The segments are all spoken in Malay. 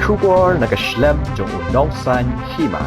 Shubor nakaslem jong unongsan Hima.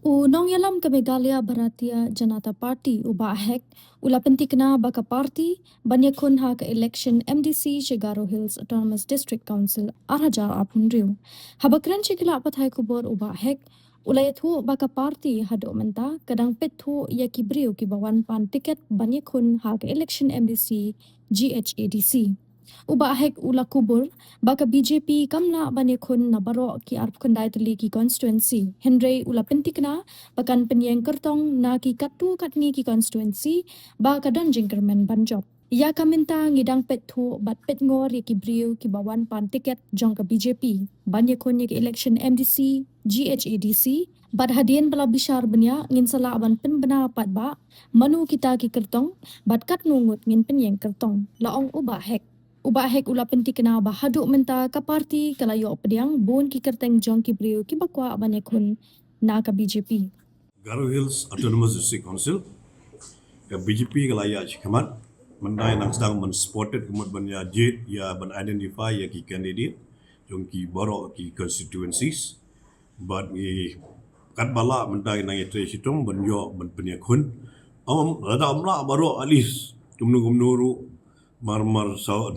Unong yalam ke Meghalaya Bharatiya Janata Party ubahek ula pentikna baka party banyakun ha ke election MDC she Garo Hills Autonomous District Council arajar apun riu. Habakran shikila pathai kubor ubahek ula yathu baka party hado menta kadang pethu ya kibriu ki bawan pan tiket banyakun ha ke election MDC GHADC. Ubahek ula kubur baka BJP kamla banyakun na baro ki arp kandai teli ki constituency. Henry ula pentikna pakan penyeng kertong na ki katu katni ki constituency ba kadan jingkermen banjob. Ia kaminta ngidang pethu bat pet ngor ki briu ki bawan pan tiket jong ke BJP. Banyakun ki election MDC, GHADC, bat hadian bala bishar benya ngin sala aban penbena pat ba manu kita ki kertong bat kat nungut ngin penyeng kertong. Laong ubahek ula penti kena bahaduk menta ka parti kalayo pediang bon ki kerteng jong ki briu ki bakwa banyakun na ka BJP. Garo Hills Autonomous District Council ke BJP kalaya chikamat mandai nang sedang men-supported kemudian banya jet ya ben-identify ya ki candidate jong ki baro ki constituencies but ni kat bala mandai nang etre situng benyo ben penyakun rada amla baro at least gumnu mar 20%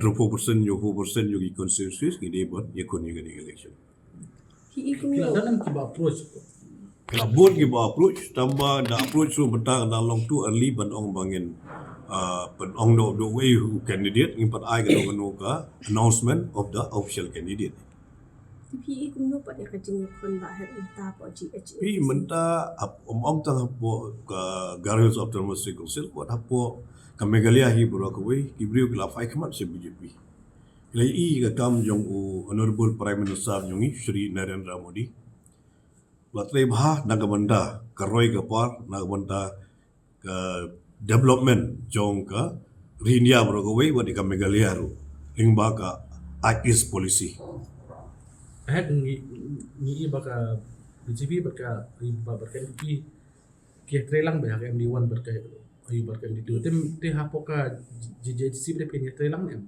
yo 4% yo ki constituencies ni buat yakun ni election. Dalam kiba approach Kelabut ki ba approach tambah da approach so betang da long tu early ban ong bangin ban ong do way who candidate ngimpat ai ka announcement of the official candidate. PE kuno pa dia kajing kon ba her unta po GH. Pi menta om tang hapo ka Garo Hills Autonomous Council ko hapo ka Meghalaya hi bro ko we ki brio la fai khamat se BJP. Lai ka kam jong honorable prime minister jong Shri Narendra Modi. Latrei bah nagabanda karoi kapar nagabanda ka development jong ka India bro ko we wadi ka Meghalaya ru lingba ka IS policy. ahead ni baka BJP baka berkan ki trelang ba ka MD1 berka ayu berkan di te hapoka JJC bre pe trelang ne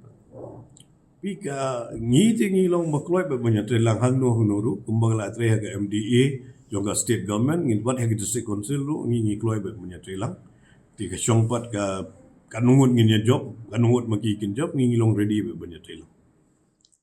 Pika ngi long makloi ba banya trelang hangno honoru kumbang la tre ka MDA jong ka state government ngin wat ha district council ru ngi kloi ba banya trelang ti ka syongpat ka kanungut ngin ya job kanungut maki kin job ngi long ready ba banya trelang